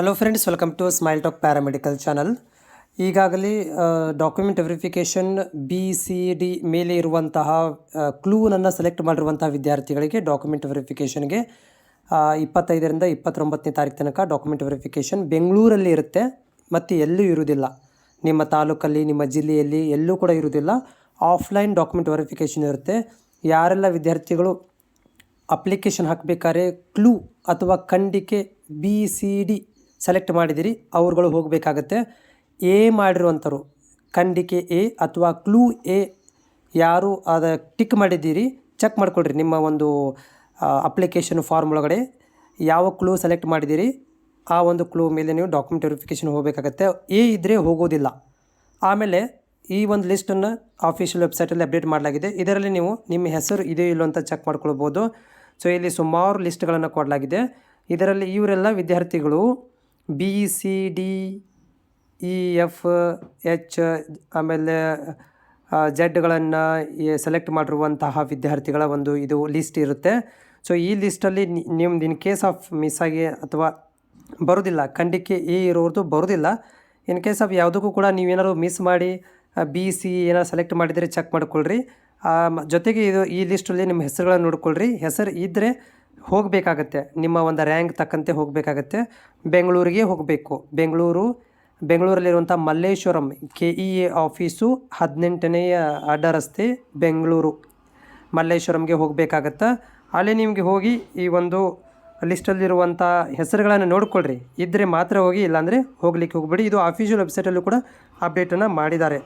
Hello friends, welcome to smile talk paramedical channel. ಈಗಾಗಲೇ document verification BCD ಮೇಲೆ ಇರುವಂತಹ ಕ್ಲೂನನ್ನು select ಮಾಡಿರುವಂತಹ ವಿದ್ಯಾರ್ಥಿಗಳಿಗೆ ಡಾಕ್ಯುಮೆಂಟ್ ವೆರಿಫಿಕೇಷನ್ಗೆ 25ರಿಂದ 29ನೇ ತಾರೀಕು ತನಕ ಡಾಕ್ಯುಮೆಂಟ್ ವೆರಿಫಿಕೇಷನ್ ಬೆಂಗಳೂರಲ್ಲಿ ಇರುತ್ತೆ ಮತ್ತು ಎಲ್ಲೂ ಇರುವುದಿಲ್ಲ. ನಿಮ್ಮ ತಾಲೂಕಲ್ಲಿ, ನಿಮ್ಮ ಜಿಲ್ಲೆಯಲ್ಲಿ ಎಲ್ಲೂ ಕೂಡ ಇರುವುದಿಲ್ಲ. ಆಫ್ಲೈನ್ ಡಾಕ್ಯುಮೆಂಟ್ ವೆರಿಫಿಕೇಷನ್ ಇರುತ್ತೆ. ಯಾರೆಲ್ಲ ವಿದ್ಯಾರ್ಥಿಗಳು ಅಪ್ಲಿಕೇಶನ್ ಹಾಕಬೇಕಾದ್ರೆ ಕ್ಲೂ ಅಥವಾ ಖಂಡಿಕೆ BCD ಸೆಲೆಕ್ಟ್ ಮಾಡಿದಿರಿ ಅವ್ರುಗಳು ಹೋಗಬೇಕಾಗತ್ತೆ. ಎ ಮಾಡಿರುವಂಥವ್ರು, ಖಂಡಿಕೆ ಎ ಅಥವಾ ಕ್ಲೂ ಎ ಯಾರು ಟಿಕ್ ಮಾಡಿದ್ದೀರಿ ಚೆಕ್ ಮಾಡ್ಕೊಳ್ರಿ. ನಿಮ್ಮ ಒಂದು ಅಪ್ಲಿಕೇಶನ್ ಫಾರ್ಮ್ ಒಳಗಡೆ ಯಾವ ಕ್ಲೂ ಸೆಲೆಕ್ಟ್ ಮಾಡಿದ್ದೀರಿ ಆ ಒಂದು ಕ್ಲೂ ಮೇಲೆ ನೀವು ಡಾಕ್ಯುಮೆಂಟ್ ವೆರಿಫಿಕೇಷನ್ ಹೋಗಬೇಕಾಗತ್ತೆ. ಎ ಇದ್ದರೆ ಹೋಗೋದಿಲ್ಲ. ಆಮೇಲೆ ಈ ಒಂದು ಲಿಸ್ಟನ್ನು ಆಫಿಷಿಯಲ್ ವೆಬ್ಸೈಟಲ್ಲಿ ಅಪ್ಡೇಟ್ ಮಾಡಲಾಗಿದೆ. ಇದರಲ್ಲಿ ನೀವು ನಿಮ್ಮ ಹೆಸರು ಇದೆಯೋ ಇಲ್ಲೋ ಅಂತ ಚೆಕ್ ಮಾಡ್ಕೊಳ್ಬೋದು. ಸೊ ಇಲ್ಲಿ ಸುಮಾರು ಲಿಸ್ಟ್ಗಳನ್ನು ಕೊಡಲಾಗಿದೆ. ಇದರಲ್ಲಿ ಇವರೆಲ್ಲ ವಿದ್ಯಾರ್ಥಿಗಳು BCD EF H ಆಮೇಲೆ ಜೆಡ್ಗಳನ್ನು ಸೆಲೆಕ್ಟ್ ಮಾಡಿರುವಂತಹ ವಿದ್ಯಾರ್ಥಿಗಳ ಒಂದು ಇದು ಲಿಸ್ಟ್ ಇರುತ್ತೆ. ಸೊ ಈ ಲಿಸ್ಟಲ್ಲಿ ನಿಮ್ದು ಇನ್ ಕೇಸ್ ಆಫ್ ಮಿಸ್ ಆಗಿ ಅಥವಾ ಬರೋದಿಲ್ಲ, ಖಂಡಿಕೆ ಎ ಇರೋದು ಬರೋದಿಲ್ಲ. ಇನ್ ಕೇಸ್ ಆಫ್ ಯಾವುದಕ್ಕೂ ಕೂಡ ನೀವೇನಾದ್ರು ಮಿಸ್ ಮಾಡಿ BC ಏನಾರು ಸೆಲೆಕ್ಟ್ ಮಾಡಿದರೆ ಚೆಕ್ ಮಾಡ್ಕೊಳ್ರಿ. ಜೊತೆಗೆ ಈ ಲಿಸ್ಟಲ್ಲಿ ನಿಮ್ಮ ಹೆಸರುಗಳನ್ನು ನೋಡ್ಕೊಳ್ರಿ. ಹೆಸರು ಇದ್ದರೆ ಹೋಗಬೇಕಾಗತ್ತೆ, ನಿಮ್ಮ ಒಂದು ರ್ಯಾಂಕ್ ತಕ್ಕಂತೆ ಹೋಗಬೇಕಾಗತ್ತೆ. ಬೆಂಗಳೂರಿಗೆ ಹೋಗಬೇಕು. ಬೆಂಗಳೂರಲ್ಲಿರುವಂಥ ಮಲ್ಲೇಶ್ವರಂ KEA ಆಫೀಸು 18ನೇ ಅಡ್ಡ ರಸ್ತೆ ಬೆಂಗಳೂರು ಮಲ್ಲೇಶ್ವರಂಗೆ ಹೋಗಬೇಕಾಗತ್ತೆ. ಅಲ್ಲಿ ನಿಮಗೆ ಹೋಗಿ ಈ ಒಂದು ಲಿಸ್ಟಲ್ಲಿರುವಂಥ ಹೆಸರುಗಳನ್ನು ನೋಡ್ಕೊಳ್ರಿ. ಇದ್ದರೆ ಮಾತ್ರ ಹೋಗಿ, ಇಲ್ಲಾಂದರೆ ಹೋಗ್ಲಿಕ್ಕೆ ಹೋಗ್ಬೇಡಿ. ಇದು ಆಫಿಷಿಯಲ್ ವೆಬ್ಸೈಟಲ್ಲೂ ಕೂಡ ಅಪ್ಡೇಟನ್ನು ಮಾಡಿದ್ದಾರೆ.